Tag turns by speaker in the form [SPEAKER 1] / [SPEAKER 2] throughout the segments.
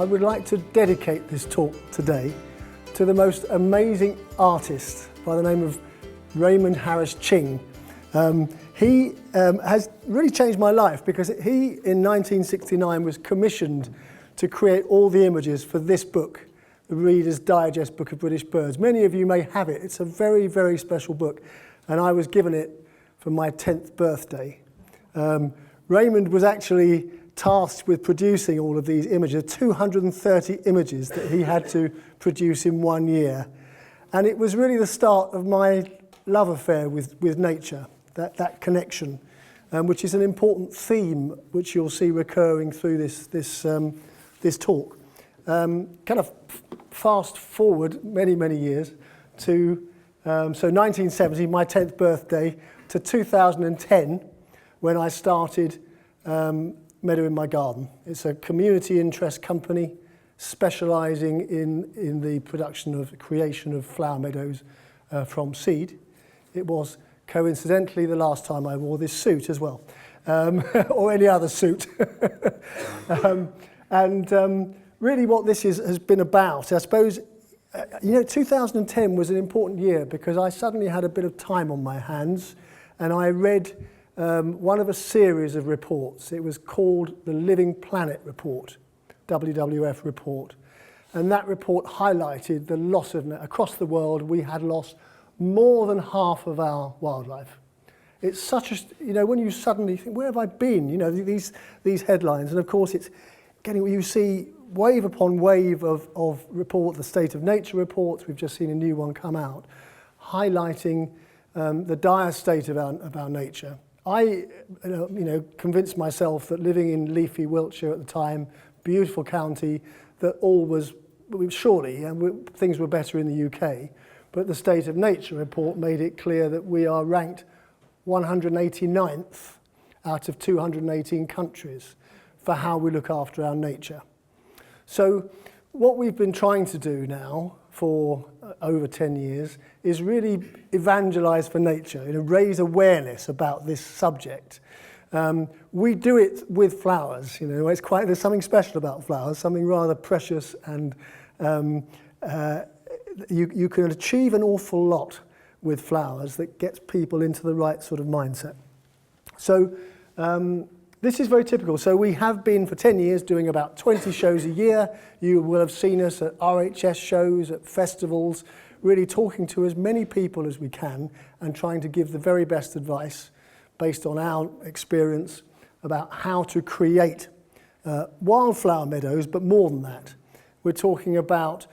[SPEAKER 1] I would like to dedicate this talk today to the most amazing artist by the name of Raymond Harris Ching. He has really changed my life because he, in 1969, was commissioned to create all the images for this book, the Reader's Digest Book of British Birds. Many of you may have it. It's a very, very special book, and I was given it for my 10th birthday. Raymond was actually tasked with producing all of these images, 230 images that he had to produce in 1 year. And it was really the start of my love affair with nature, that connection, which is an important theme which you'll see recurring through this talk. Kind of fast forward many years to so 1970, my 10th birthday, to 2010, when I started Meadow in My Garden. It's a community interest company specialising in the creation of flower meadows from seed. It was coincidentally the last time I wore this suit as well, or any other suit. Really what this has been about, I suppose, 2010 was an important year because I suddenly had a bit of time on my hands and I read one of a series of reports. It was called the Living Planet Report, WWF report. And that report highlighted the loss of, across the world, we had lost more than half of our wildlife. It's such a, when you suddenly think, where have I been? These headlines. And of course, it's getting, you see wave upon wave of report, the State of Nature reports. We've just seen a new one come out, highlighting the dire state of our nature. I, convinced myself that living in leafy Wiltshire at the time, beautiful county, that all was, surely, things were better in the UK, but the State of Nature report made it clear that we are ranked 189th out of 218 countries for how we look after our nature. So what we've been trying to do now for over 10 years is really evangelise for nature, raise awareness about this subject. We do it with flowers, there's something special about flowers, something rather precious, and you can achieve an awful lot with flowers that gets people into the right sort of mindset. So this is very typical. So we have been for 10 years doing about 20 shows a year. You will have seen us at RHS shows, at festivals, really talking to as many people as we can and trying to give the very best advice based on our experience about how to create wildflower meadows, but more than that. We're talking about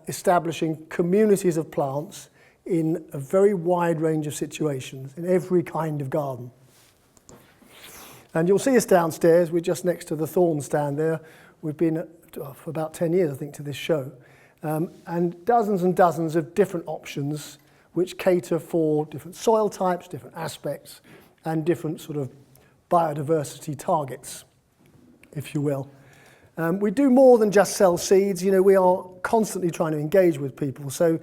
[SPEAKER 1] establishing communities of plants in a very wide range of situations, in every kind of garden. And you'll see us downstairs. We're just next to the thorn stand there. We've been for about 10 years, I think, to this show. And dozens of different options which cater for different soil types, different aspects, and different sort of biodiversity targets, if you will. We do more than just sell seeds. We are constantly trying to engage with people. So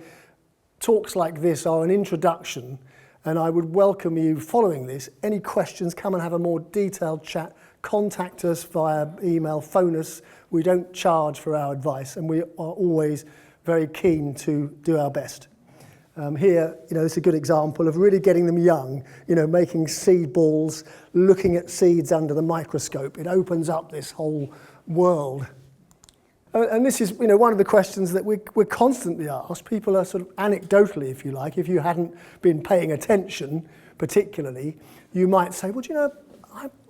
[SPEAKER 1] talks like this are an introduction, and I would welcome you following this. Any questions, come and have a more detailed chat. Contact us via email, phone us. We don't charge for our advice, and we are always very keen to do our best. Here, it's a good example of really getting them young, making seed balls, looking at seeds under the microscope. It opens up this whole world. And this is, one of the questions that we're constantly asked. People are sort of anecdotally, if you like, if you hadn't been paying attention particularly, you might say, well,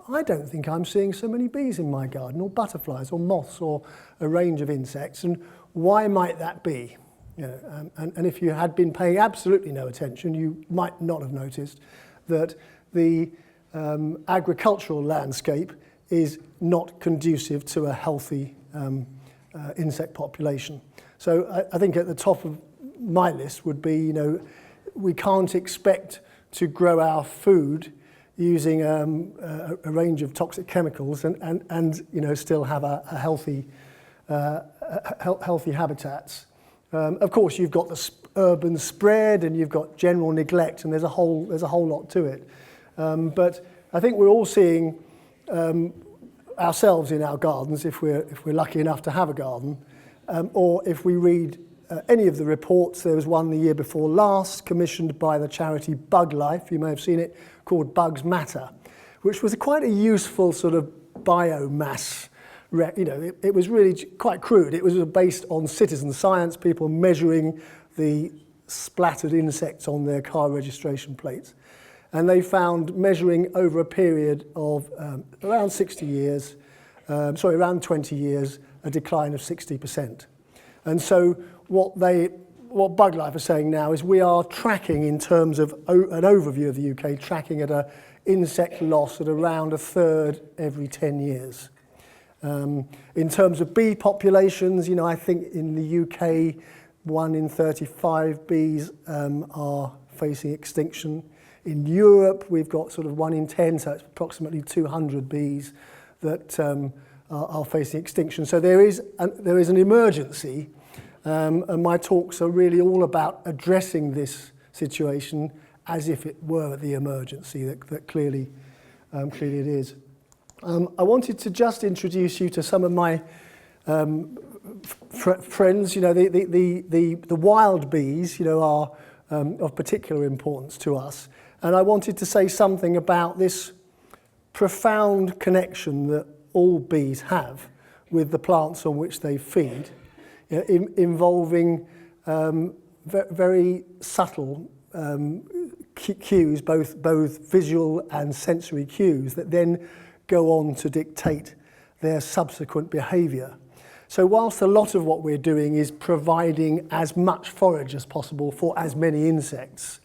[SPEAKER 1] I don't think I'm seeing so many bees in my garden, or butterflies, or moths, or a range of insects, and why might that be? And if you had been paying absolutely no attention, you might not have noticed that the agricultural landscape is not conducive to a healthy insect population. So I think at the top of my list would be, we can't expect to grow our food using a range of toxic chemicals and still have a healthy habitats. Of course, you've got the urban spread and you've got general neglect, and there's a whole lot to it. But I think we're all seeing ourselves in our gardens, if we're lucky enough to have a garden, or if we read any of the reports. There was one the year before last, commissioned by the charity Bug Life, you may have seen it, called Bugs Matter, which was quite a useful sort of biomass. It was really quite crude. It was based on citizen science, people measuring the splattered insects on their car registration plates. And they found, measuring over a period of around 20 years, a decline of 60%. And so what Bug Life are saying now is we are tracking, in terms of an overview of the UK, tracking at an insect loss at around a third every 10 years. In terms of bee populations, I think in the UK, 1 in 35 bees are facing extinction. In Europe, we've got sort of 1 in 10, so it's approximately 200 bees that are facing extinction. So there is an emergency, and my talks are really all about addressing this situation as if it were the emergency that clearly it is. I wanted to just introduce you to some of my friends. The wild bees, are of particular importance to us. And I wanted to say something about this profound connection that all bees have with the plants on which they feed, involving very subtle cues, both visual and sensory cues, that then go on to dictate their subsequent behaviour. So whilst a lot of what we're doing is providing as much forage as possible for as many insects,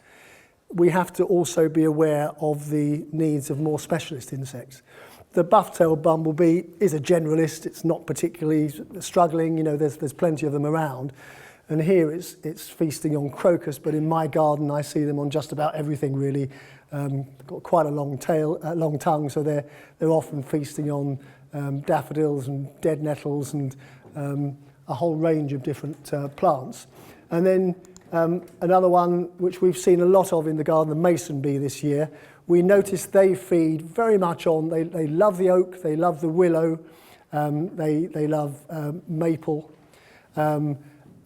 [SPEAKER 1] we have to also be aware of the needs of more specialist insects. The buff-tailed bumblebee is a generalist. It's not particularly struggling. There's plenty of them around. And here it's feasting on crocus, but in my garden I see them on just about everything, really. Got quite a long tongue, so they're often feasting on daffodils and dead nettles and a whole range of different plants. And then another one which we've seen a lot of in the garden, the mason bee this year. We noticed they feed very much on, they love the oak, they love the willow, they love maple.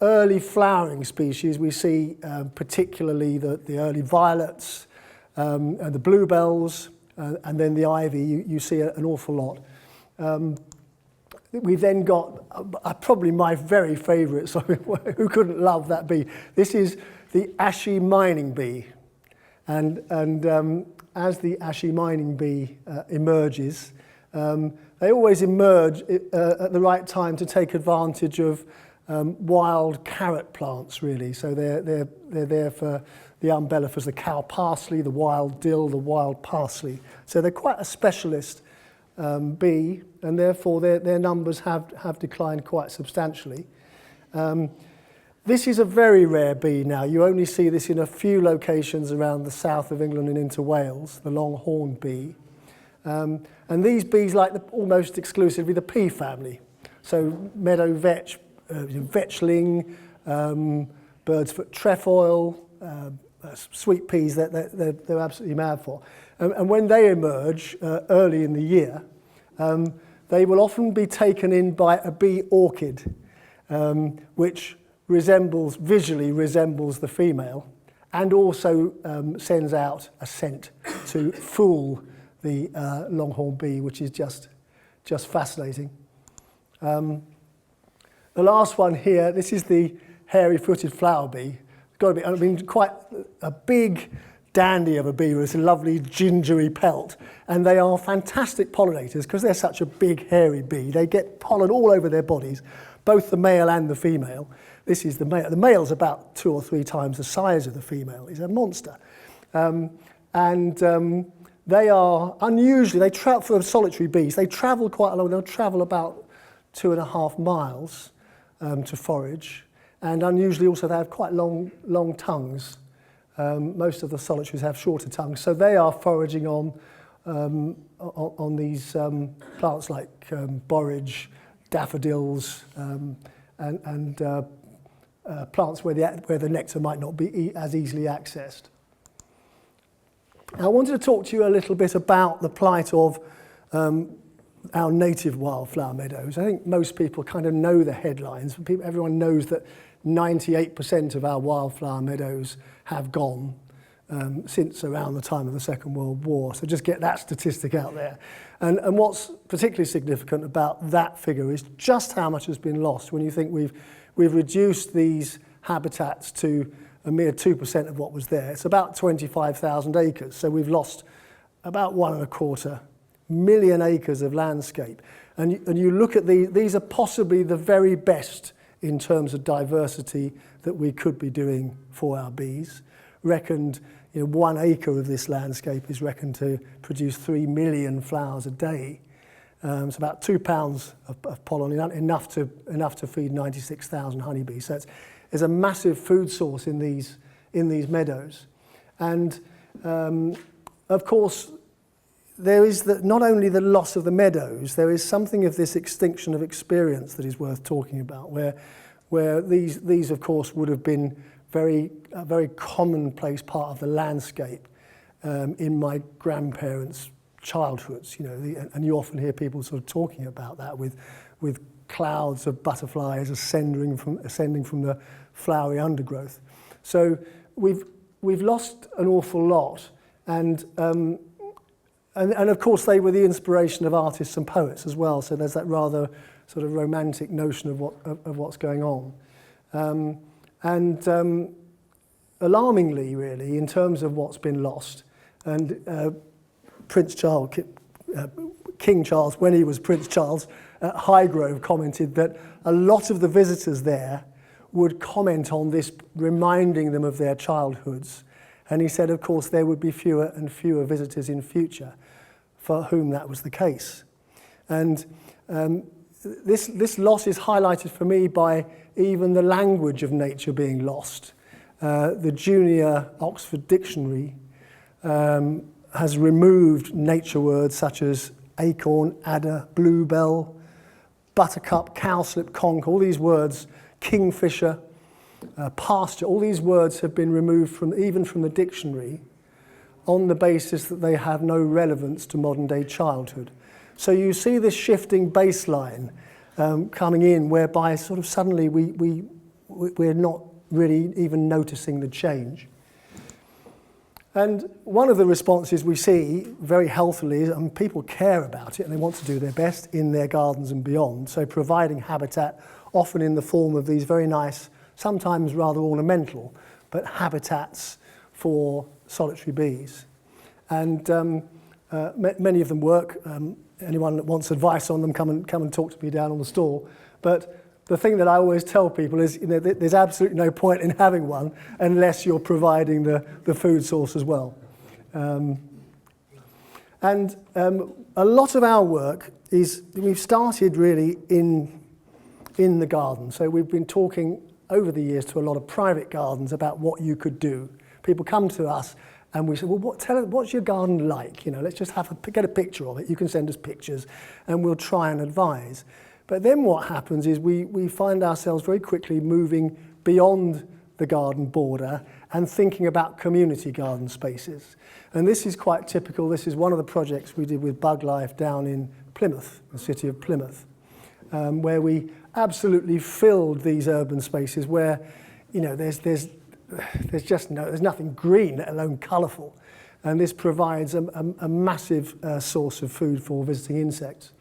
[SPEAKER 1] Early flowering species, we see particularly the early violets, and the bluebells, and then the ivy, you see an awful lot. We then got probably my very favourite, so who couldn't love that bee? This is the ashy mining bee. And as the ashy mining bee emerges, they always emerge at the right time to take advantage of wild carrot plants, really. So they're there for the umbellifers, the cow parsley, the wild dill, the wild parsley. So they're quite a specialist bee, and therefore their numbers have declined quite substantially. This is a very rare bee now. You only see this in a few locations around the south of England and into Wales, the longhorn bee. And these bees like almost exclusively the pea family. So meadow vetch, vetchling, bird's foot trefoil, sweet peas that they're absolutely mad for. And when they emerge early in the year, they will often be taken in by a bee orchid, which visually resembles the female, and also sends out a scent to fool the longhorn bee, which is just fascinating. The last one here, this is the hairy-footed flower bee. Got to be, quite a big dandy of a bee with a lovely gingery pelt, and they are fantastic pollinators because they're such a big hairy bee. They get pollen all over their bodies, both the male and the female. This is the male. The male's about 2 or 3 times the size of the female. He's a monster. They are unusually, they travel, for solitary bees, they travel quite a long, they'll travel about 2.5 miles to forage. And unusually also they have quite long tongues. Most of the solitaries have shorter tongues. So they are foraging on these plants like borage, daffodils, and plants where the nectar might not be as easily accessed. Now, I wanted to talk to you a little bit about the plight of our native wildflower meadows. I think most people kind of know the headlines. Everyone knows that 98% of our wildflower meadows have gone since around the time of the Second World War. So just get that statistic out there. And what's particularly significant about that figure is just how much has been lost when you think we've reduced these habitats to a mere 2% of what was there. It's about 25,000 acres. So we've lost about 1.25 million acres of landscape. And you look at these are possibly the very best in terms of diversity that we could be doing for our bees. Reckoned, 1 acre of this landscape is reckoned to produce 3 million flowers a day. It's about 2 pounds of pollen, enough to feed 96,000 honeybees. So it's a massive food source in these meadows. And of course, there is not only the loss of the meadows, there is something of this extinction of experience that is worth talking about, where these of course would have been a very commonplace part of the landscape in my grandparents' childhoods, and you often hear people sort of talking about that with clouds of butterflies ascending from the flowery undergrowth. So we've lost an awful lot, and of course they were the inspiration of artists and poets as well. So there's that rather sort of romantic notion of what's going on, and alarmingly, really, in terms of what's been lost. And King Charles, when he was Prince Charles, at Highgrove commented that a lot of the visitors there would comment on this, reminding them of their childhoods. And he said, of course, there would be fewer and fewer visitors in future for whom that was the case. And this loss is highlighted for me by even the language of nature being lost. The Junior Oxford Dictionary has removed nature words such as acorn, adder, bluebell, buttercup, cowslip, conch, all these words, kingfisher, pasture, all these words have been removed even from the dictionary on the basis that they have no relevance to modern day childhood. So you see this shifting baseline coming in, whereby sort of suddenly we're not really even noticing the change. And one of the responses we see very healthily is people care about it and they want to do their best in their gardens and beyond. So providing habitat, often in the form of these very nice, sometimes rather ornamental, but habitats for solitary bees. And many of them work. Anyone that wants advice on them, come and talk to me down on the stall. But the thing that I always tell people is, there's absolutely no point in having one unless you're providing the food source as well. And a lot of our work is, we've started really in the garden. So we've been talking over the years to a lot of private gardens about what you could do. People come to us and we say, well, what's your garden like? Let's just get a picture of it. You can send us pictures and we'll try and advise. But then what happens is we find ourselves very quickly moving beyond the garden border and thinking about community garden spaces. And this is quite typical. This is one of the projects we did with Bug Life down in Plymouth, the city of Plymouth, where we absolutely filled these urban spaces where, there's nothing green, let alone colourful. And this provides a massive source of food for visiting insects.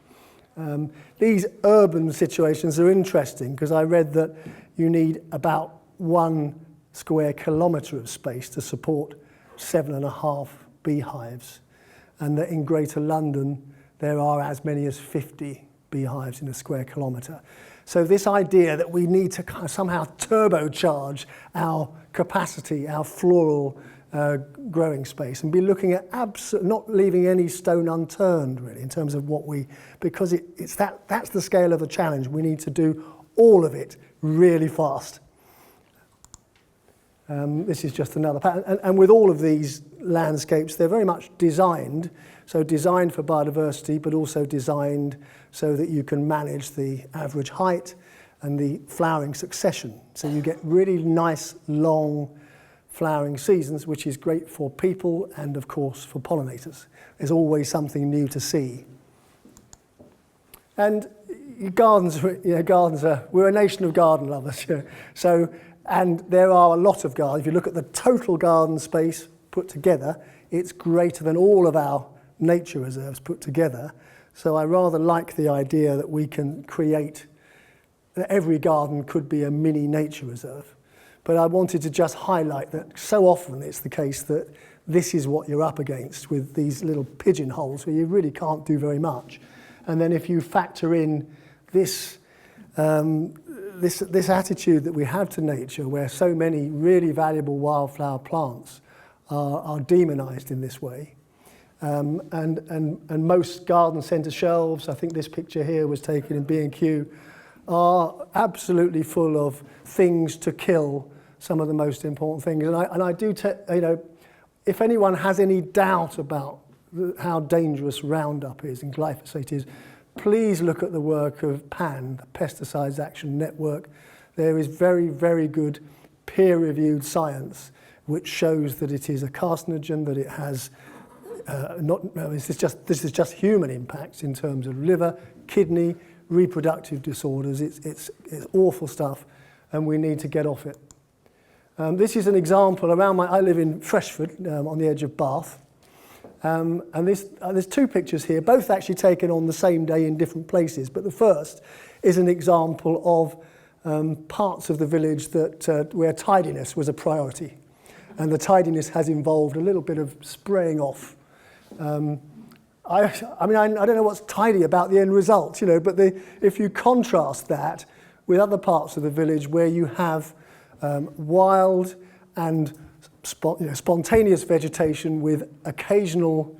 [SPEAKER 1] These urban situations are interesting because I read that you need about 1 square kilometre of space to support 7.5 beehives, and that in Greater London there are as many as 50 beehives in a square kilometre. So this idea that we need to kind of somehow turbocharge our capacity, our floral growing space, and be looking at not leaving any stone unturned, really, in terms of because that's the scale of the challenge. We need to do all of it really fast. This is just another pattern, and with all of these landscapes, they're very much designed for biodiversity, but also designed so that you can manage the average height and the flowering succession. So you get really nice, long flowering seasons, which is great for people and, of course, for pollinators. There's always something new to see. And gardens, we're a nation of garden lovers. So, and there are a lot of gardens. If you look at the total garden space put together, it's greater than all of our nature reserves put together. So I rather like the idea that we can create, that every garden could be a mini nature reserve. But I wanted to just highlight that so often it's the case that this is what you're up against with these little pigeonholes where you really can't do very much. And then if you factor in this attitude that we have to nature, where so many really valuable wildflower plants are demonized in this way, and most garden centre shelves, I think this picture here was taken in B&Q, are absolutely full of things to kill some of the most important things. And I do, if anyone has any doubt about how dangerous Roundup is and glyphosate is, please look at the work of PAN, the Pesticides Action Network. There is very, very good peer-reviewed science which shows that it is a carcinogen, that it has this is just human impacts in terms of liver, kidney, reproductive disorders. It's awful stuff, and we need to get off it. This is an example I live in Freshford, on the edge of Bath. And there's two pictures here, both actually taken on the same day in different places. But the first is an example of parts of the village that where tidiness was a priority. And the tidiness has involved a little bit of spraying off. I mean, I don't know what's tidy about the end result, but if you contrast that with other parts of the village where you have wild and spontaneous vegetation with occasional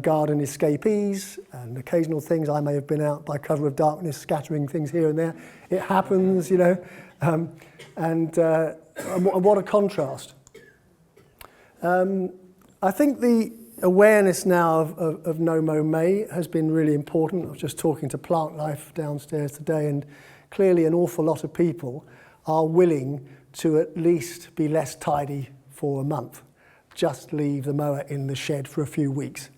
[SPEAKER 1] garden escapees and occasional things. I may have been out by cover of darkness scattering things here and there. It happens, and what a contrast. I think the awareness now of Nom May has been really important. I was just talking to Plant Life downstairs today, and clearly an awful lot of people are willing to at least be less tidy for a month. Just leave the mower in the shed for a few weeks.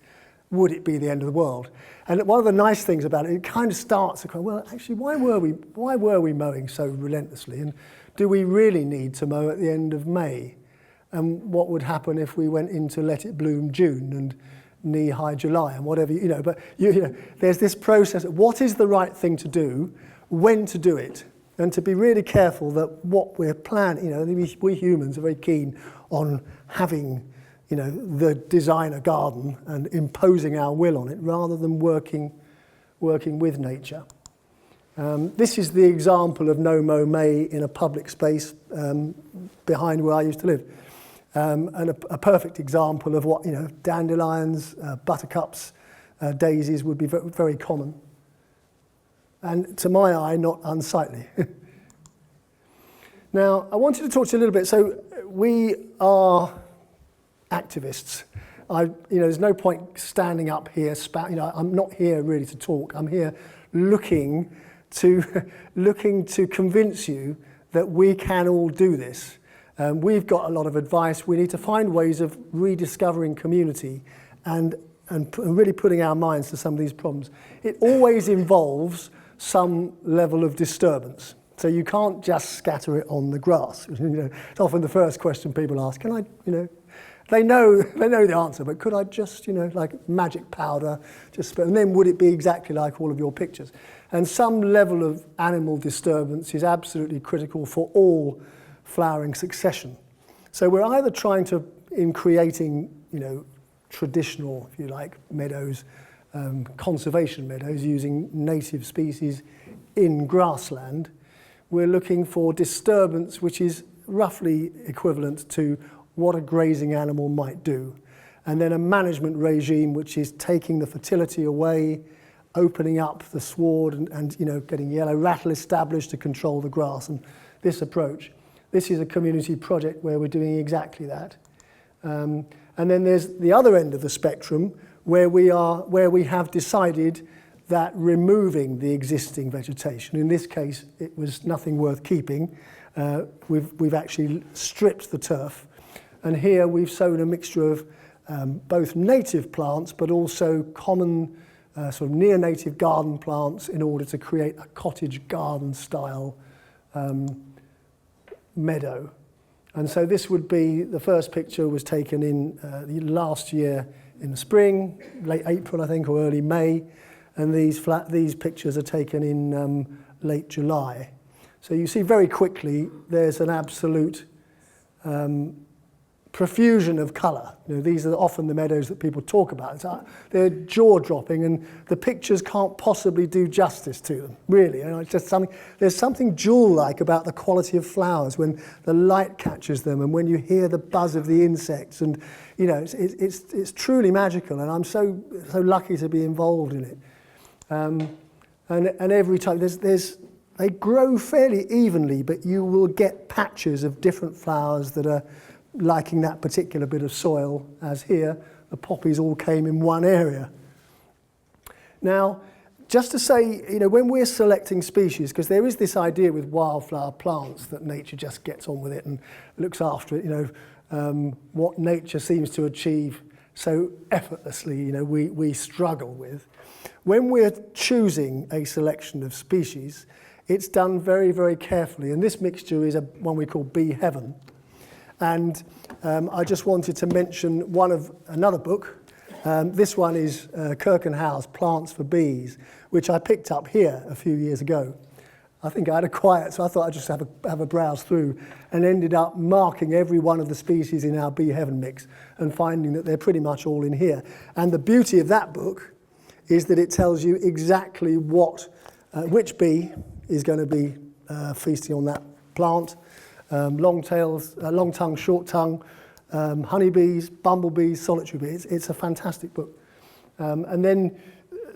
[SPEAKER 1] Would it be the end of the world? And one of the nice things about it kind of starts to go, well, actually, why were we mowing so relentlessly? And do we really need to mow at the end of May? And what would happen if we went into Let It Bloom June and knee-high July and whatever, but there's this process of what is the right thing to do, when to do it, and to be really careful that what we're planning, we humans are very keen on having, the designer garden and imposing our will on it rather than working with nature. This is the example of Nom May in a public space behind where I used to live. And a perfect example of what, dandelions, buttercups, daisies would be very common. And to my eye, not unsightly. Now, I wanted to talk to you a little bit. So we are activists. There's no point standing up here, I'm not here really to talk. I'm here looking to convince you that we can all do this. We've got a lot of advice. We need to find ways of rediscovering community and really putting our minds to some of these problems. It always involves some level of disturbance. So you can't just scatter it on the grass. It's often the first question people ask, can I, they know the answer, but could I just, like magic powder, and then would it be exactly like all of your pictures? And some level of animal disturbance is absolutely critical for all flowering succession. So we're either trying to, in creating, traditional, if you like, meadows, conservation meadows using native species in grassland, we're looking for disturbance which is roughly equivalent to what a grazing animal might do. And then a management regime which is taking the fertility away, opening up the sward and getting yellow rattle established to control the grass. And this approach. This is a community project where we're doing exactly that. And then there's the other end of the spectrum where we have decided that removing the existing vegetation, in this case it was nothing worth keeping, we've actually stripped the turf, and here we've sown a mixture of both native plants but also common sort of near-native garden plants in order to create a cottage garden style meadow. And so this would be, the first picture was taken in last year in the spring, late April I think, or early May, and these pictures are taken in late July. So you see very quickly there's an absolute profusion of colour. These are often the meadows that people talk about. They're jaw-dropping, and the pictures can't possibly do justice to them, really. It's just there's something jewel-like about the quality of flowers when the light catches them, and when you hear the buzz of the insects, and it's truly magical. And I'm so lucky to be involved in it. And every time they grow fairly evenly, but you will get patches of different flowers that are liking that particular bit of soil, as here, the poppies all came in one area. Now, just to say, when we're selecting species, because there is this idea with wildflower plants that nature just gets on with it and looks after it, what nature seems to achieve so effortlessly, we struggle with. When we're choosing a selection of species, it's done very, very carefully, and this mixture is one we call Bee Heaven. And I just wanted to mention another book. This one is Kirk and Howe's Plants for Bees, which I picked up here a few years ago. I think I had a quiet, so I thought I'd just have a browse through, and ended up marking every one of the species in our Bee Heaven mix and finding that they're pretty much all in here. And the beauty of that book is that it tells you exactly which bee is going to be feasting on that plant. Long tongue, short tongue, honeybees, bumblebees, solitary bees. It's a fantastic book. And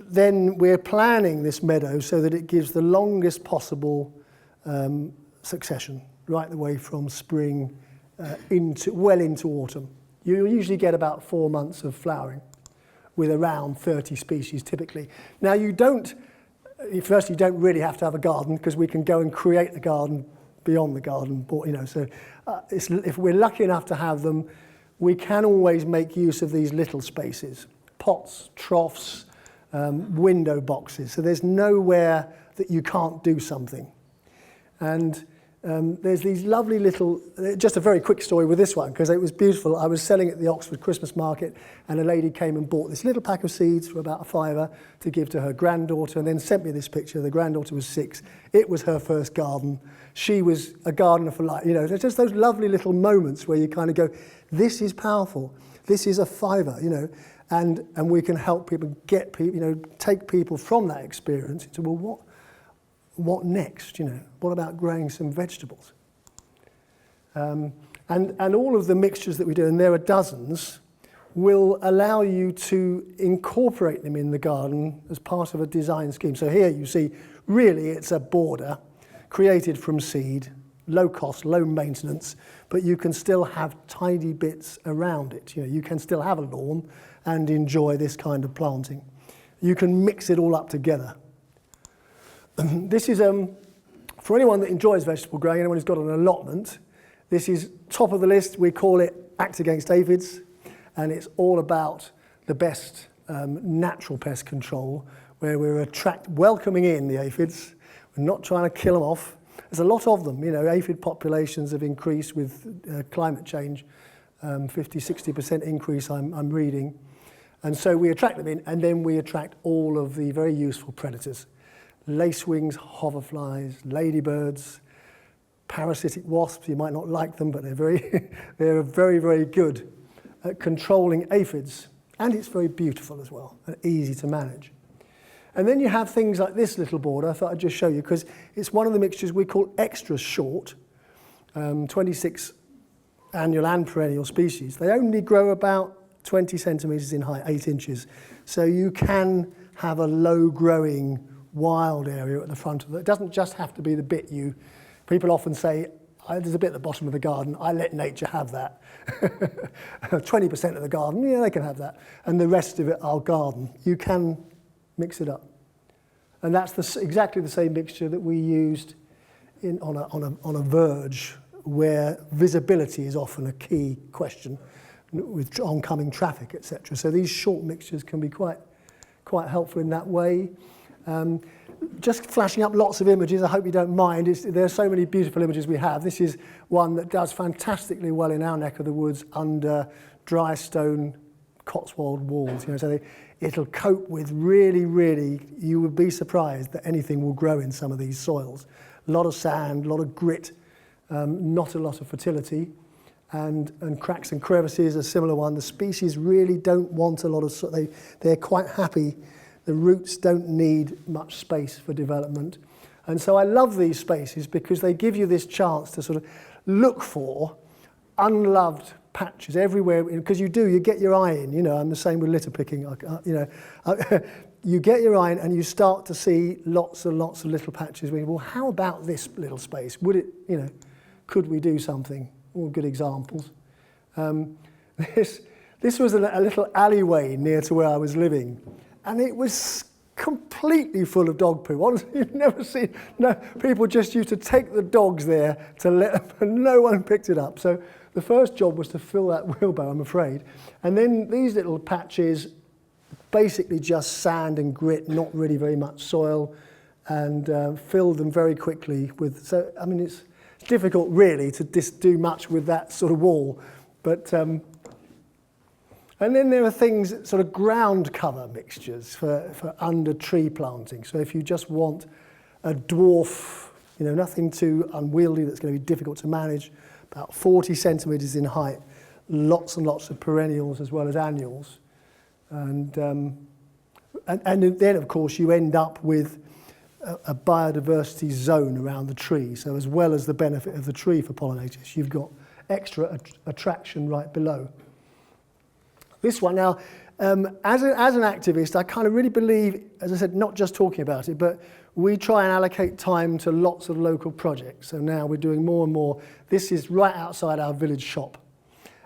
[SPEAKER 1] then we're planning this meadow so that it gives the longest possible succession, right the way from spring into autumn. You usually get about 4 months of flowering with around 30 species typically. Now you don't really have to have a garden, because we can go and create the garden beyond the garden, so if we're lucky enough to have them, we can always make use of these little spaces, pots, troughs, window boxes, so there's nowhere that you can't do something. And there's these lovely little, just a very quick story with this one, because it was beautiful. I was selling at the Oxford Christmas market, and a lady came and bought this little pack of seeds for about £5 to give to her granddaughter, and then sent me this picture. The granddaughter was 6. It was her first garden. She was a gardener for life. There's just those lovely little moments where you kind of go, this is powerful. This is a £5, and we can help people, get people, take people from that experience into, well, what next? What about growing some vegetables? And all of the mixtures that we do, and there are dozens, will allow you to incorporate them in the garden as part of a design scheme. So here you see, really it's a border created from seed, low cost, low maintenance, but you can still have tiny bits around it. You can still have a lawn and enjoy this kind of planting. You can mix it all up together. This is, for anyone that enjoys vegetable growing, anyone who's got an allotment, this is top of the list. We call it Act Against Aphids, and it's all about the best natural pest control, where we're welcoming in the aphids. We're not trying to kill them off. There's a lot of them. Aphid populations have increased with climate change, 50-60% increase I'm reading. And so we attract them in, and then we attract all of the very useful predators. Lacewings, hoverflies, ladybirds, parasitic wasps. You might not like them, but they're very, very good at controlling aphids. And it's very beautiful as well, and easy to manage. And then you have things like this little border. I thought I'd just show you, because it's one of the mixtures we call extra short, 26 annual and perennial species. They only grow about 20 centimetres in height, 8 inches. So you can have a low-growing wild area at the front of it. It doesn't just have to be the bit people often say, there's a bit at the bottom of the garden, I let nature have that. 20% of the garden, yeah, they can have that. And the rest of it, I'll garden. You can mix it up. And that's exactly the same mixture that we used on a verge, where visibility is often a key question with oncoming traffic, etc. So these short mixtures can be quite quite helpful in that way. Just flashing up lots of images, I hope you don't mind. There are so many beautiful images we have. This is one that does fantastically well in our neck of the woods under dry stone Cotswold walls. So it'll cope with really, you would be surprised that anything will grow in some of these soils. A lot of sand, a lot of grit, not a lot of fertility, and cracks and crevices, a similar one. The species really don't want a lot of, they're quite happy. The roots don't need much space for development. And so I love these spaces because they give you this chance to sort of look for unloved patches everywhere, because you get your eye in, I'm the same with litter picking, you get your eye in and you start to see lots and lots of little patches where, well, how about this little space? Would it, could we do something? All good examples. This was a little alleyway near to where I was living, and it was completely full of dog poo. Honestly, you've never seen, people just used to take the dogs there to let them, and no one picked it up. So the first job was to fill that wheelbarrow, I'm afraid. And then these little patches, basically just sand and grit, not really very much soil, and filled them very quickly with, so, I mean, it's difficult really to do much with that sort of wall. But, and then there are things, sort of ground cover mixtures for under tree planting. So if you just want a dwarf, nothing too unwieldy that's going to be difficult to manage, about 40 centimetres in height, lots and lots of perennials as well as annuals. And then, of course, you end up with a biodiversity zone around the tree. So as well as the benefit of the tree for pollinators, you've got extra attraction right below. This one now, as an activist, I kind of really believe, as I said, not just talking about it, but we try and allocate time to lots of local projects. So now we're doing more and more. This is right outside our village shop.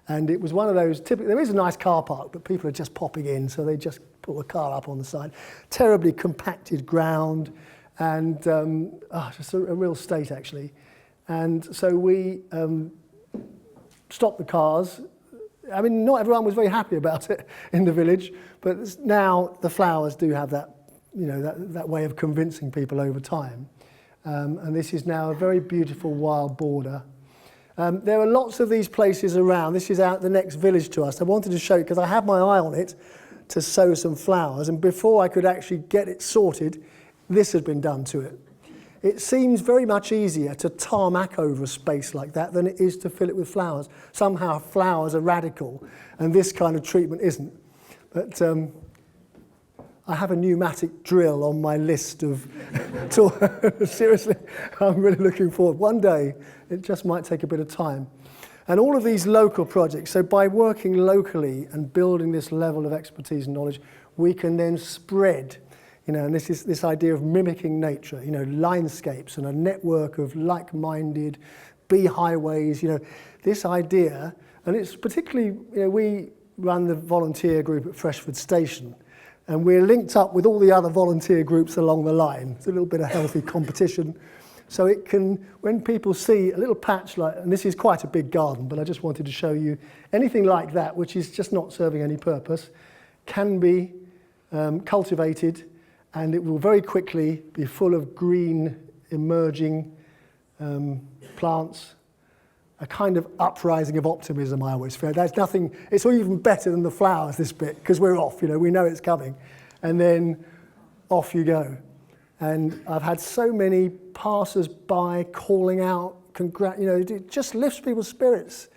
[SPEAKER 1] And it was one of those, there is a nice car park, but people are just popping in, so they just put the car up on the side. Terribly compacted ground, and just a real state, actually. And so we stopped the cars. I mean, not everyone was very happy about it in the village, but now the flowers do have that, that way of convincing people over time. And this is now a very beautiful wild border. There are lots of these places around. This is out the next village to us. I wanted to show you, because I had my eye on it, to sow some flowers, and before I could actually get it sorted, this had been done to it. It seems very much easier to tarmac over a space like that than it is to fill it with flowers. Somehow flowers are radical, and this kind of treatment isn't. But I have a pneumatic drill on my list of seriously, I'm really looking forward. One day, it just might take a bit of time. And all of these local projects, so by working locally and building this level of expertise and knowledge, we can then spread, and this is this idea of mimicking nature, landscapes and a network of like-minded bee highways, this idea, and it's particularly, we run the volunteer group at Freshford Station, and we're linked up with all the other volunteer groups along the line. It's a little bit of healthy competition. So it can, when people see a little patch like, and this is quite a big garden, but I just wanted to show you anything like that, which is just not serving any purpose, can be cultivated, and it will very quickly be full of green, emerging plants, a kind of uprising of optimism, I always feel. There's nothing, it's all even better than the flowers, this bit, because we're off, we know it's coming. And then off you go. And I've had so many passers-by calling out, it just lifts people's spirits.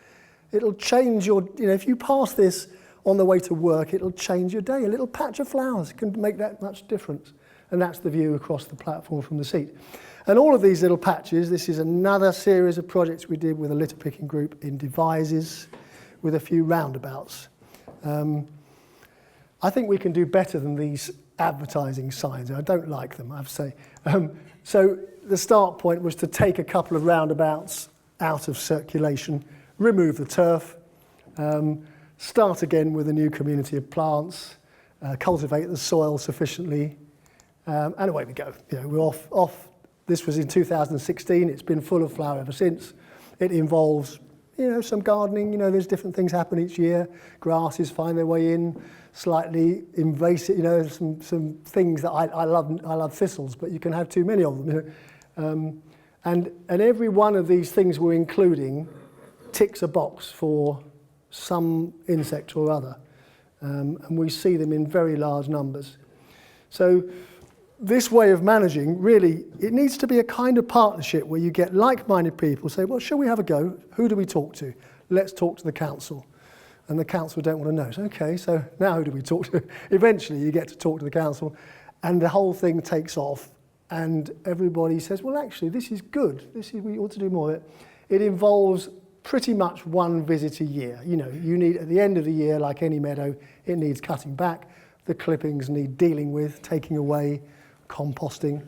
[SPEAKER 1] It'll change your, if you pass this on the way to work, it'll change your day. A little patch of flowers can make that much difference. And that's the view across the platform from the seat. And all of these little patches, this is another series of projects we did with a litter picking group in Devizes with a few roundabouts. I think we can do better than these advertising signs. I don't like them, I have to say. So the start point was to take a couple of roundabouts out of circulation, remove the turf, start again with a new community of plants, cultivate the soil sufficiently, and away we go. We're off. This was in 2016. It's been full of flower ever since. It involves, some gardening, there's different things happen each year. Grasses find their way in, slightly invasive, some things that I love thistles, but you can have too many of them. And every one of these things we're including ticks a box for some insect or other. And we see them in very large numbers. So this way of managing, really, it needs to be a kind of partnership where you get like-minded people, say, well, shall we have a go? Who do we talk to? Let's talk to the council. And the council don't want to know. So, okay, so now who do we talk to? Eventually you get to talk to the council, and the whole thing takes off, and everybody says, well, actually, this is good. We ought to do more of it. It involves pretty much one visit a year. You need, at the end of the year, like any meadow, it needs cutting back. The clippings need dealing with, taking away, composting.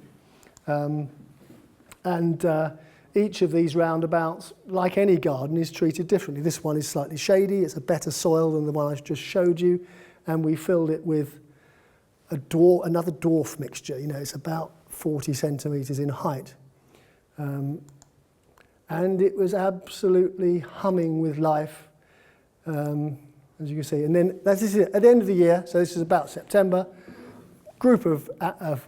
[SPEAKER 1] Each of these roundabouts, like any garden, is treated differently. This one is slightly shady. It's a better soil than the one I just showed you. And we filled it with another dwarf mixture. It's about 40 centimetres in height. And it was absolutely humming with life, as you can see. And then that is it. At the end of the year, so this is about September, group of I was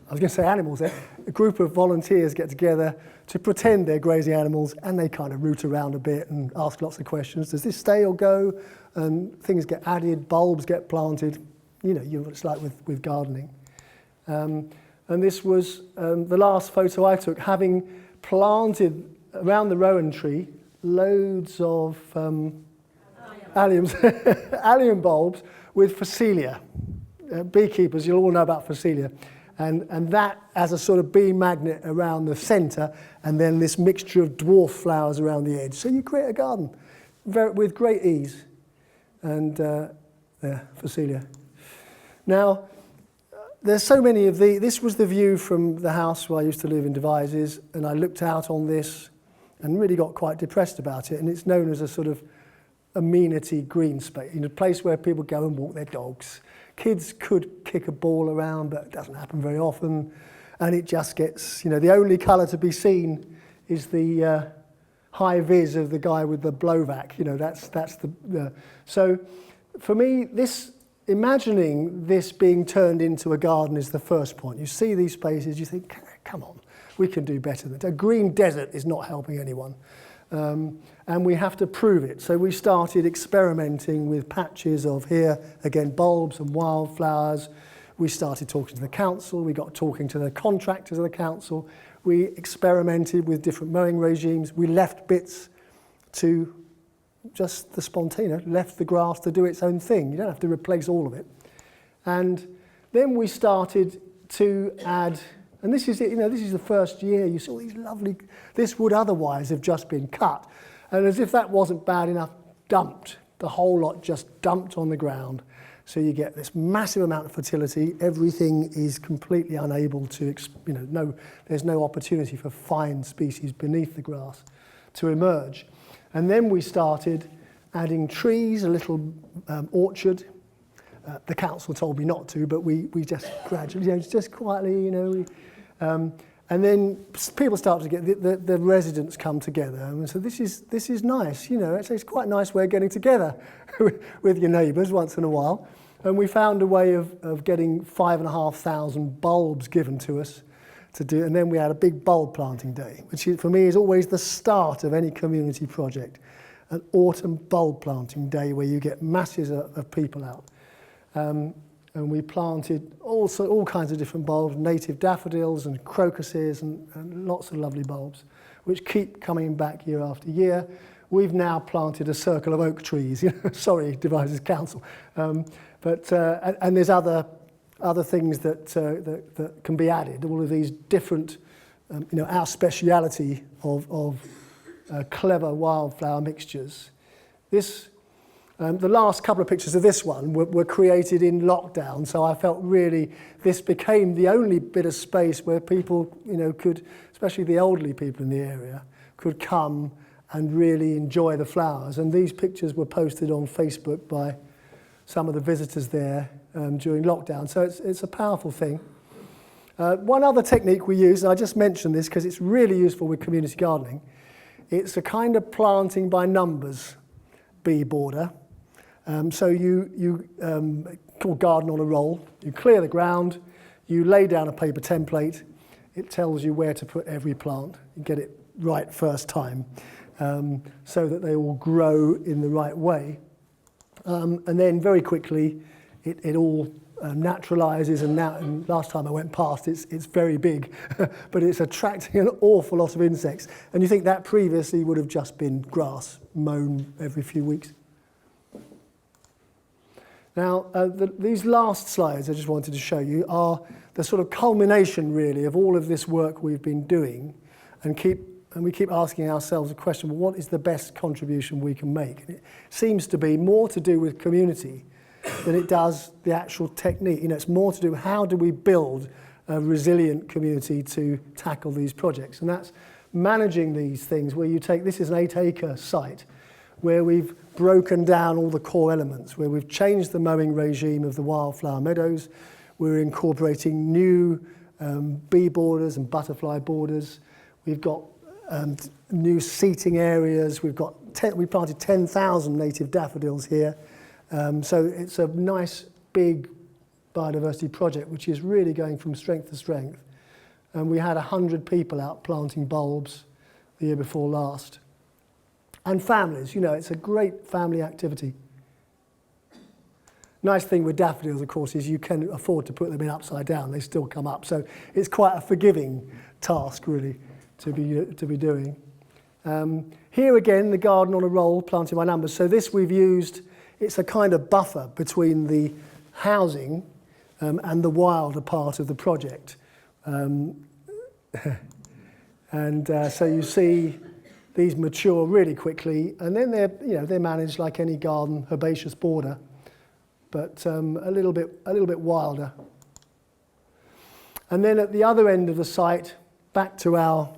[SPEAKER 1] going to say animals there, a group of volunteers get together to pretend they're grazing animals, and they kind of root around a bit and ask lots of questions. Does this stay or go? And things get added, bulbs get planted. It's like with gardening. And this was the last photo I took, having planted around the rowan tree loads of alliums, allium bulbs with phacelia. Beekeepers, you'll all know about phacelia. And that as a sort of bee magnet around the centre, and then this mixture of dwarf flowers around the edge. So you create a garden with great ease. And there, phacelia. Now, there's so many of this was the view from the house where I used to live in Devizes, and I looked out on this and really got quite depressed about it. And it's known as a sort of amenity green space, a place where people go and walk their dogs. Kids could kick a ball around, but it doesn't happen very often. And it just gets, the only colour to be seen is the high vis of the guy with the blowback. That's the. So for me, imagining this being turned into a garden is the first point. You see these spaces, you think, come on, we can do better than that. A green desert is not helping anyone. And we have to prove it. So we started experimenting with patches of here, again, bulbs and wildflowers. We started talking to the council. We got talking to the contractors of the council. We experimented with different mowing regimes. We left bits to just the spontaneous, left the grass to do its own thing. You don't have to replace all of it. And then we started to add, and this is it, this is the first year, you see all these lovely, this would otherwise have just been cut. And as if that wasn't bad enough, dumped. The whole lot just dumped on the ground. So you get this massive amount of fertility. Everything is completely unable to, there's no opportunity for fine species beneath the grass to emerge. And then we started adding trees, a little orchard. The council told me not to, but we just gradually, just quietly, and then people start to get, the residents come together. And so this is nice, it's quite a nice way of getting together with your neighbours once in a while. And we found a way of getting 5,500 bulbs given to us to do, and then we had a big bulb planting day, which for me is always the start of any community project. An autumn bulb planting day where you get masses of people out. And we planted all kinds of different bulbs, native daffodils and crocuses and lots of lovely bulbs, which keep coming back year after year. We've now planted a circle of oak trees. Sorry, Devizes Council. But there's other things that can be added. All of these different, our speciality of clever wildflower mixtures. The last couple of pictures of this one were created in lockdown, so I felt really this became the only bit of space where people, could, especially the elderly people in the area, could come and really enjoy the flowers. And these pictures were posted on Facebook by some of the visitors there during lockdown, so it's a powerful thing. One other technique we use, and I just mentioned this because it's really useful with community gardening, It's a kind of planting by numbers bee border. So you called garden on a roll. You clear the ground, you lay down a paper template. It tells you where to put every plant. You get it right first time, so that they all grow in the right way. And then very quickly, it all naturalizes, and now, and last time I went past, it's very big, but it's attracting an awful lot of insects. And you think that previously would have just been grass mown every few weeks. Now, these last slides I just wanted to show you are the sort of culmination, really, of all of this work we've been doing, and we keep asking ourselves the question, well, what is the best contribution we can make? And it seems to be more to do with community than it does the actual technique. You know, it's more to do with how do we build a resilient community to tackle these projects. And that's managing these things where you take, this is an 8-acre site, where we've broken down all the core elements, where we've changed the mowing regime of the wildflower meadows. We're incorporating new bee borders and butterfly borders. We've got new seating areas. We planted 10,000 native daffodils here. So it's a nice big biodiversity project which is really going from strength to strength. And we had 100 people out planting bulbs the year before last. And families, you know, it's a great family activity. Nice thing with daffodils, of course, is you can afford to put them in upside down. They still come up. So it's quite a forgiving task, really, to be doing. Here again, the garden on a roll, planting by numbers. So this we've used, it's a kind of buffer between the housing and the wilder part of the project. So you see these mature really quickly, and then they're managed like any garden herbaceous border, but a little bit wilder. And then at the other end of the site, back to our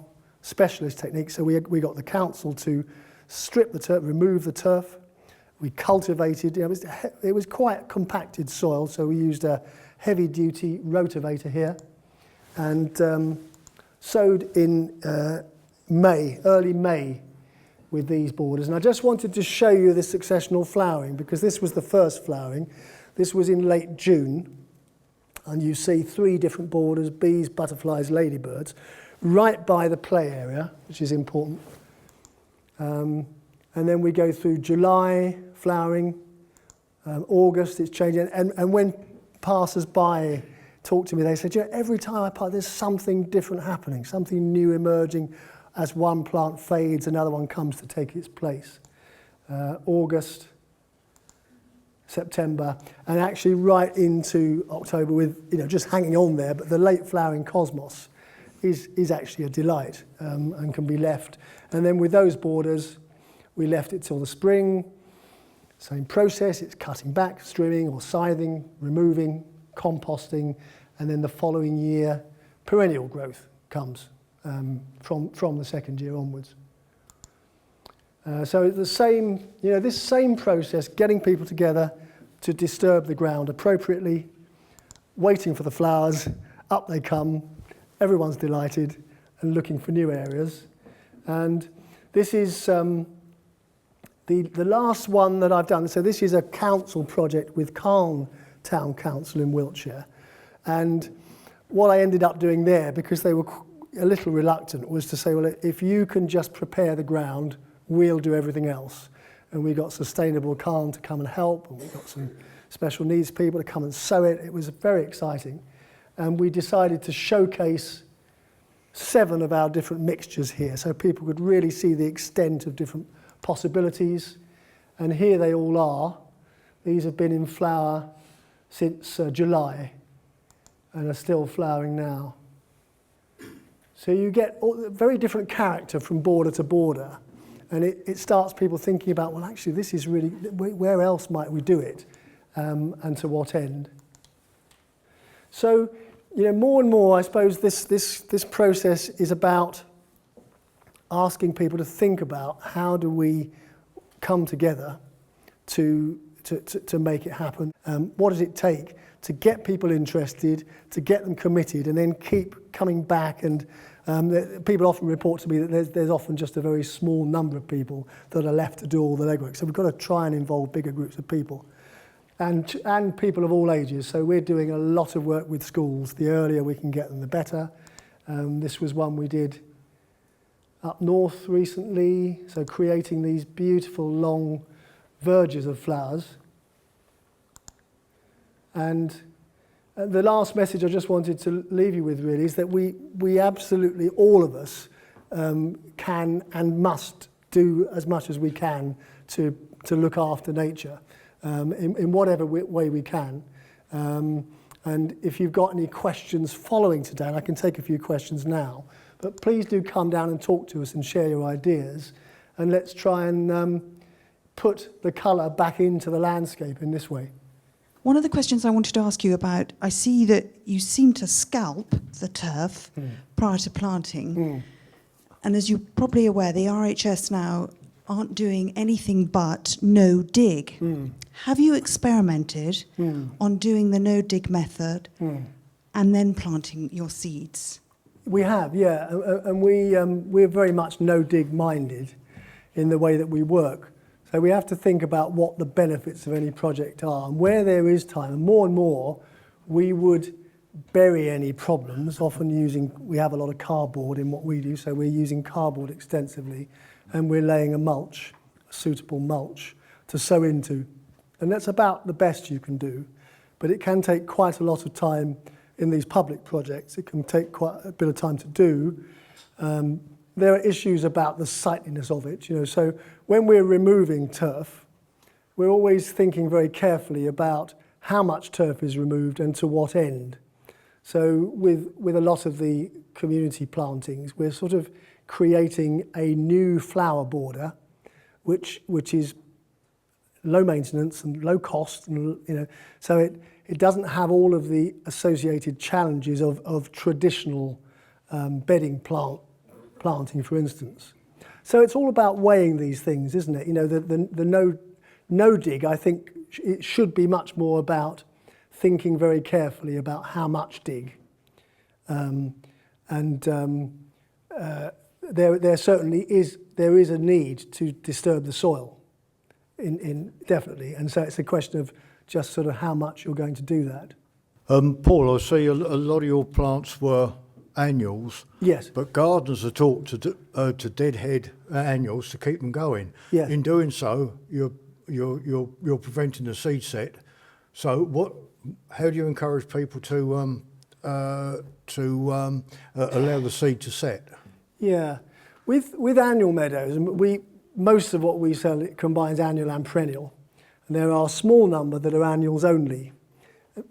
[SPEAKER 1] specialist technique. So we got the council to strip the turf, remove the turf. We cultivated. It was quite compacted soil, so we used a heavy-duty rotavator here, and sowed in early May, with these borders. And I just wanted to show you the successional flowering, because this was the first flowering. This was in late June, and you see 3 different borders: bees, butterflies, ladybirds, right by the play area, which is important. And then we go through July, flowering, August, it's changing. And when passers-by talk to me, they said, every time I pass, there's something different happening, something new emerging. As one plant fades, another one comes to take its place. August, September, and actually right into October with, just hanging on there, but the late flowering cosmos is actually a delight, and can be left. And then with those borders, we left it till the spring. Same process, it's cutting back, trimming or scything, removing, composting, and then the following year, perennial growth comes from the second year onwards. So the same, this same process, getting people together to disturb the ground appropriately, waiting for the flowers, up they come, everyone's delighted and looking for new areas. And this is the last one that I've done. So this is a council project with Calne Town Council in Wiltshire. And what I ended up doing there, because they were a little reluctant, was to say, well, if you can just prepare the ground, we'll do everything else. And we got Sustainable Calne to come and help, and we got some special needs people to come and sow it. It was very exciting. And we decided to showcase 7 of our different mixtures here, so people could really see the extent of different possibilities. And here they all are. These have been in flower since July and are still flowering now. So you get a very different character from border to border, and it starts people thinking about, well, actually, this is really, where else might we do it, and to what end? So, more and more, I suppose this process is about asking people to think about how do we come together to make it happen. What does it take to get people interested, to get them committed, and then keep coming back and People often report to me that there's often just a very small number of people that are left to do all the legwork. So we've got to try and involve bigger groups of people. And people of all ages. So we're doing a lot of work with schools. The earlier we can get them, the better. This was one we did up north recently. So creating these beautiful long verges of flowers. And the last message I just wanted to leave you with really is that we absolutely, all of us, can and must do as much as we can to look after nature. In whatever way we can. And if you've got any questions following today, and I can take a few questions now, but please do come down and talk to us and share your ideas, and let's try and put the colour back into the landscape in this way.
[SPEAKER 2] One of the questions I wanted to ask you about, I see that you seem to scalp the turf prior to planting. And as you're probably aware, the RHS now aren't doing anything but no dig. Have you experimented on doing the no dig method and then planting your seeds?
[SPEAKER 1] We have, yeah, and we're very much no dig minded in the way that we work. So we have to think about what the benefits of any project are, and where there is time, and more, we would bury any problems, often we have a lot of cardboard in what we do, so we're using cardboard extensively, and we're laying a suitable mulch to sow into. And that's about the best you can do, but it can take quite a lot of time in these public projects. It can take quite a bit of time to do. There are issues about the sightliness of it, so when we're removing turf, we're always thinking very carefully about how much turf is removed and to what end. So with a lot of the community plantings, we're sort of creating a new flower border, which is low maintenance and low cost, and so it doesn't have all of the associated challenges of traditional bedding planting, for instance. So it's all about weighing these things, isn't it? The no dig, I think it should be much more about thinking very carefully about how much dig. There certainly is a need to disturb the soil, definitely, and so it's a question of just sort of how much you're going to do that.
[SPEAKER 3] Paul, I see a lot of your plants were annuals.
[SPEAKER 1] Yes.
[SPEAKER 3] But gardeners are taught to deadhead annuals to keep them going.
[SPEAKER 1] Yes.
[SPEAKER 3] In doing so, you're preventing the seed set. So how do you encourage people to allow the seed to set?
[SPEAKER 1] Yeah, with annual meadows, most of what we sell combines annual and perennial, and there are a small number that are annuals only.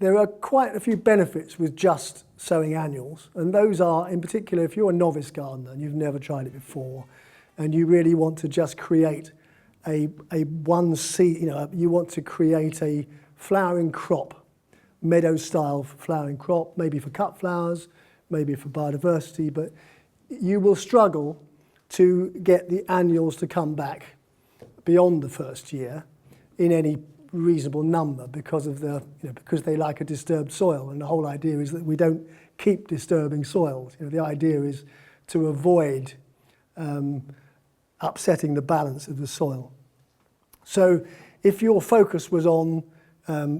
[SPEAKER 1] There are quite a few benefits with just sowing annuals, and those are, in particular, if you're a novice gardener and you've never tried it before, and you really want to just create a one seed, you want to create a flowering crop, meadow-style flowering crop, maybe for cut flowers, maybe for biodiversity, but you will struggle to get the annuals to come back beyond the first year in any reasonable number because of because they like a disturbed soil, and the whole idea is that we don't keep disturbing soils. The idea is to avoid upsetting the balance of the soil. So if your focus was on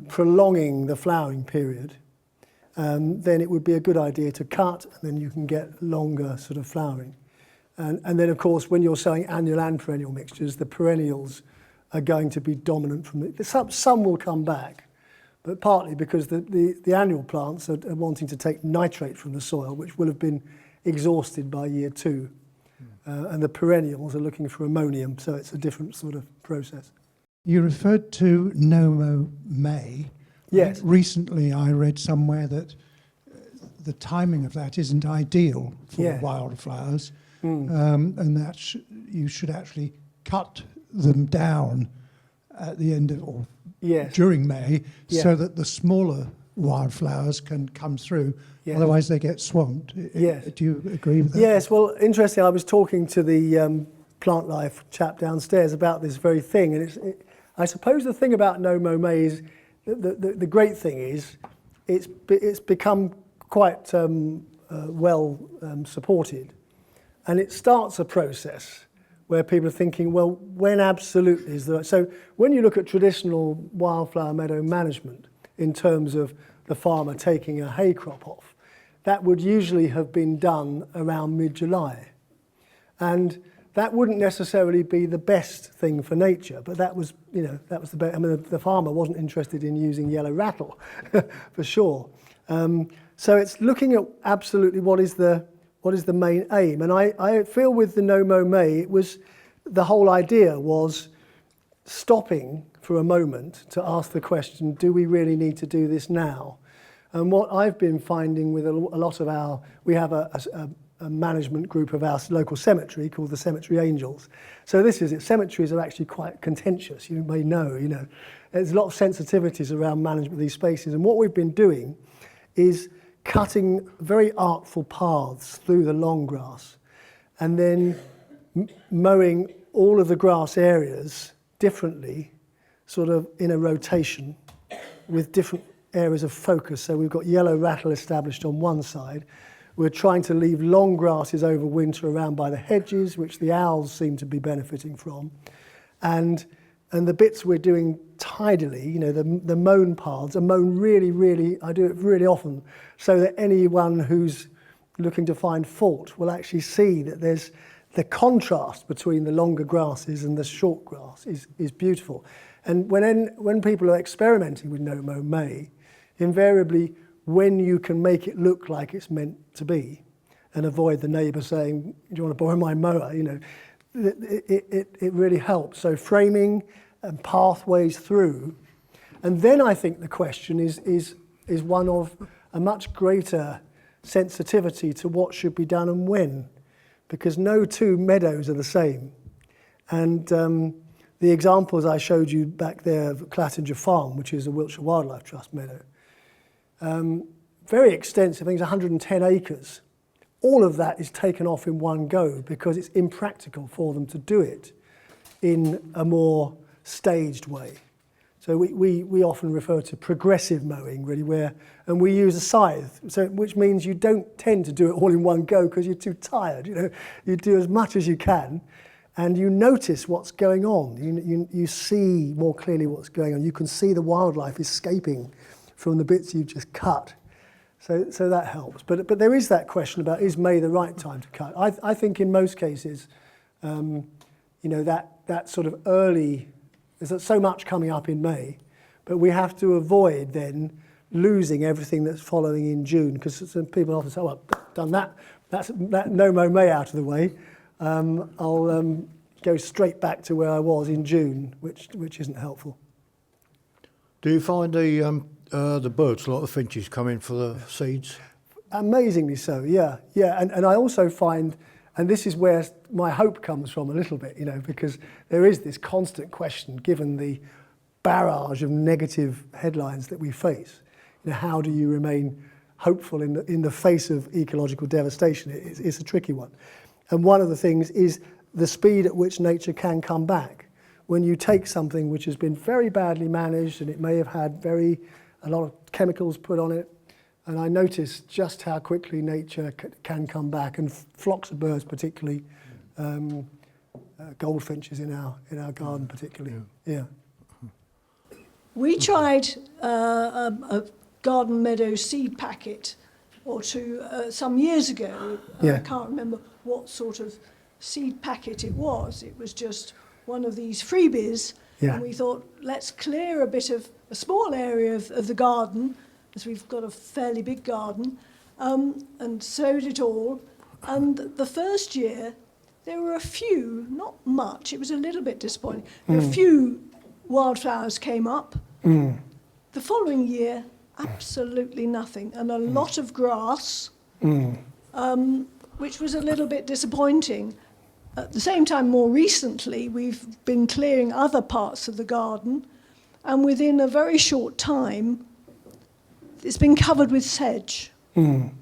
[SPEAKER 1] prolonging the flowering period, then it would be a good idea to cut, and then you can get longer sort of flowering. And then, of course, when you're sowing annual and perennial mixtures, the perennials are going to be dominant from it. Some will come back, but partly because the annual plants are wanting to take nitrate from the soil, which will have been exhausted by year 2. And the perennials are looking for ammonium, so it's a different sort of process.
[SPEAKER 4] You referred to Nom May.
[SPEAKER 1] Yes.
[SPEAKER 4] Recently I read somewhere that the timing of that isn't ideal for wildflowers, and that you should actually cut them down at the end of, or during May, so that the smaller wildflowers can come through. Otherwise they get swamped. Do you agree with that?
[SPEAKER 1] Yes, well, interesting. I was talking to the Plant Life chap downstairs about this very thing, and I suppose the thing about Nom May is the great thing is it's become quite well supported. And it starts a process where people are thinking, well, when absolutely is the... So when you look at traditional wildflower meadow management in terms of the farmer taking a hay crop off, that would usually have been done around mid-July. And that wouldn't necessarily be the best thing for nature, but that was, you know, that was the best. I mean, the farmer wasn't interested in using yellow rattle, for sure. So it's looking at absolutely what is the main aim. And I feel with the Nom May, it was, the whole idea was stopping for a moment to ask the question, do we really need to do this now? And what I've been finding with a lot of our, we have a management group of our local cemetery called the Cemetery Angels. So this is it. Cemeteries are actually quite contentious, you may know, you know. There's a lot of sensitivities around management of these spaces. And what we've been doing is cutting very artful paths through the long grass and then mowing all of the grass areas differently, sort of in a rotation with different areas of focus. So we've got yellow rattle established on one side. We're trying to leave long grasses over winter around by the hedges, which the owls seem to be benefiting from. And the bits we're doing tidily, you know, the mown paths are mown really, I do it really often, so that anyone who's looking to find fault will actually see that there's the contrast between the longer grasses and the short grass is beautiful. And when people are experimenting with Nom May, invariably when you can make it look like it's meant to be and avoid the neighbour saying, do you want to borrow my mower? You know, it really helps. So framing and pathways through. And then I think the question is one of a much greater sensitivity to what should be done and when, because no two meadows are the same. And the examples I showed you back there of Clattinger Farm, which is a Wiltshire Wildlife Trust meadow, very extensive, I think it's 110 acres. All of that is taken off in one go because it's impractical for them to do it in a more staged way. So we often refer to progressive mowing, really, and we use a scythe, so which means you don't tend to do it all in one go because you're too tired. You know, you do as much as you can, and you notice what's going on. You see more clearly what's going on. You can see the wildlife escaping from the bits you've just cut. So that helps. But there is that question about, is May the right time to cut? I think in most cases, you know, that sort of early, there's so much coming up in May, but we have to avoid then losing everything that's following in June, because some people often say, well, I've done that, that's that Nom May out of the way, I'll go straight back to where I was in June, which isn't helpful.
[SPEAKER 3] Do you find the birds, a lot of finches, come in for the seeds?
[SPEAKER 1] Amazingly so, yeah. And I also find, and this is where my hope comes from a little bit, you know, because there is this constant question, given the barrage of negative headlines that we face. You know, how do you remain hopeful in the face of ecological devastation? It's a tricky one. And one of the things is the speed at which nature can come back. When you take something which has been very badly managed and it may have had a lot of chemicals put on it, and I noticed just how quickly nature can come back, and flocks of birds particularly, goldfinches in our garden particularly. Yeah.
[SPEAKER 5] We tried a garden meadow seed packet or two some years ago.
[SPEAKER 1] Yeah.
[SPEAKER 5] I can't remember what sort of seed packet it was. It was just one of these freebies.
[SPEAKER 1] Yeah.
[SPEAKER 5] And we thought, let's clear a small area of the garden, as we've got a fairly big garden, and sowed it all. And the first year, there were a few, not much, it was a little bit disappointing. There were a few wildflowers came up. The following year, absolutely nothing, and a lot of grass, which was a little bit disappointing. At the same time, more recently, we've been clearing other parts of the garden, and within a very short time, it's been covered with sedge. Can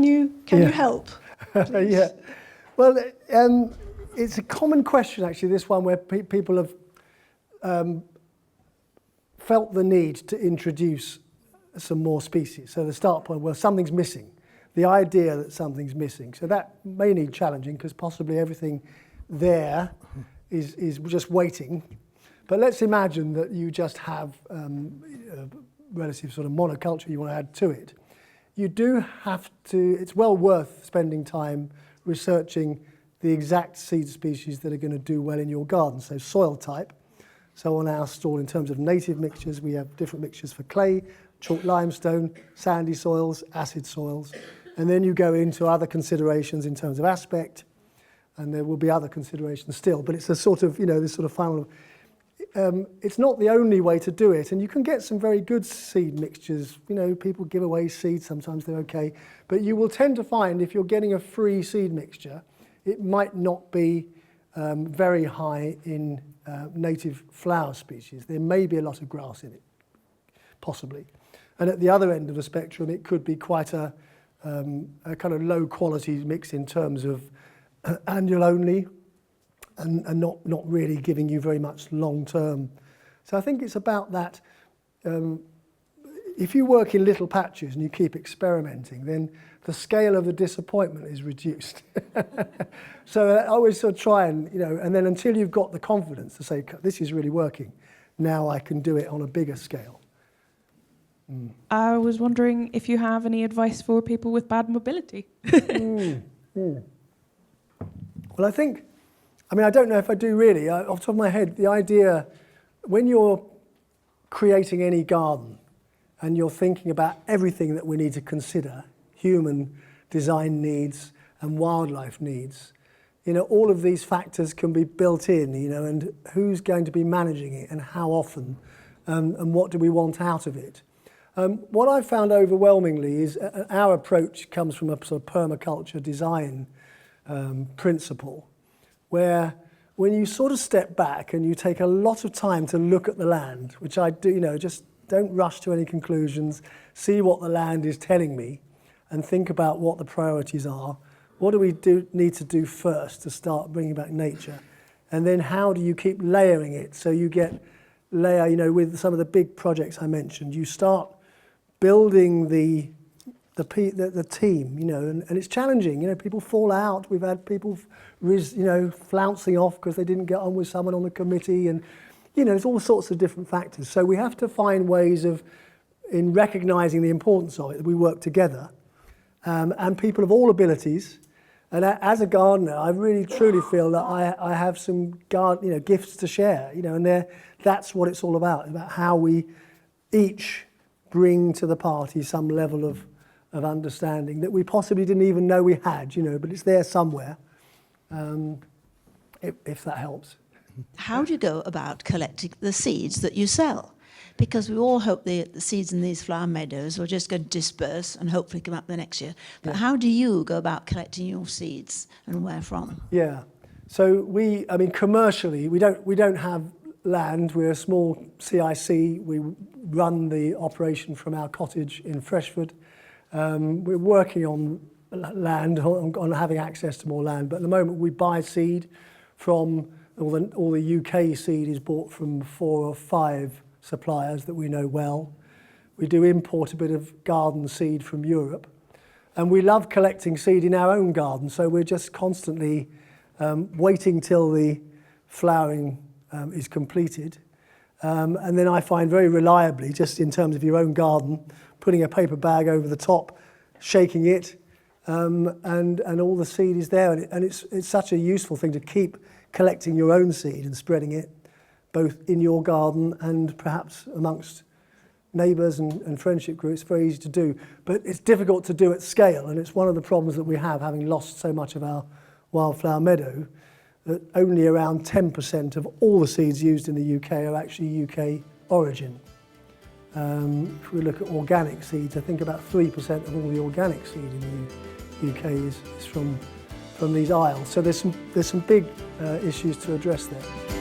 [SPEAKER 5] you help?
[SPEAKER 1] Yeah. Well, it's a common question, actually, this one, where people have felt the need to introduce some more species. So the start point, well, something's missing. the idea that something's missing. So that may need challenging because possibly everything there is just waiting. But let's imagine that you just have a relative sort of monoculture you want to add to it. You do have to, it's well worth spending time researching the exact seed species that are going to do well in your garden. So soil type. So on our stall, in terms of native mixtures, we have different mixtures for clay, chalk limestone, sandy soils, acid soils. And then you go into other considerations in terms of aspect, and there will be other considerations still. But it's a sort of, this sort of final... it's not the only way to do it, and you can get some very good seed mixtures. People give away seeds, sometimes they're okay. But you will tend to find if you're getting a free seed mixture, it might not be very high in native flower species. There may be a lot of grass in it, possibly. And at the other end of the spectrum, it could be quite a kind of low quality mix in terms of annual only and not really giving you very much long term. So I think it's about that. If you work in little patches and you keep experimenting, then the scale of the disappointment is reduced. So I always sort of try and then until you've got the confidence to say, this is really working, now I can do it on a bigger scale.
[SPEAKER 6] I was wondering if you have any advice for people with bad mobility.
[SPEAKER 1] Well, I think, I don't know if I do really. Off the top of my head, the idea, when you're creating any garden and you're thinking about everything that we need to consider, human design needs and wildlife needs, all of these factors can be built in, and who's going to be managing it and how often, and what do we want out of it. What I've found overwhelmingly is our approach comes from a sort of permaculture design principle, where when you sort of step back and you take a lot of time to look at the land, which I do, just don't rush to any conclusions, see what the land is telling me, and think about what the priorities are. What do we need to do first to start bringing back nature? And then how do you keep layering it so you get with some of the big projects I mentioned, you start building the team, and it's challenging. People fall out. We've had people, flouncing off because they didn't get on with someone on the committee, and there's all sorts of different factors. So we have to find ways of, in recognising the importance of it, that we work together, and people of all abilities. And as a gardener, I really truly feel that I have some gifts to share, and that's what it's all about how we each bring to the party some level of understanding that we possibly didn't even know we had, but it's there somewhere, if that helps.
[SPEAKER 7] How do you go about collecting the seeds that you sell? Because we all hope the seeds in these flower meadows are just going to disperse and hopefully come up the next year. But how do you go about collecting your seeds and where from?
[SPEAKER 1] Yeah, so commercially, we don't have land. We're a small CIC. We run the operation from our cottage in Freshford. We're working on land, on having access to more land, but at the moment we buy seed from, all the UK seed is bought from 4 or 5 suppliers that we know well. We do import a bit of garden seed from Europe, and we love collecting seed in our own garden, so we're just constantly waiting till the flowering is completed. And then I find very reliably, just in terms of your own garden, putting a paper bag over the top, shaking it, and all the seed is there. And it's such a useful thing to keep collecting your own seed and spreading it, both in your garden and perhaps amongst neighbours and friendship groups. Very easy to do, but it's difficult to do at scale, and it's one of the problems that we have, having lost so much of our wildflower meadow, that only around 10% of all the seeds used in the UK are actually UK origin. If we look at organic seeds, I think about 3% of all the organic seed in the UK is from these isles. So there's some big issues to address there.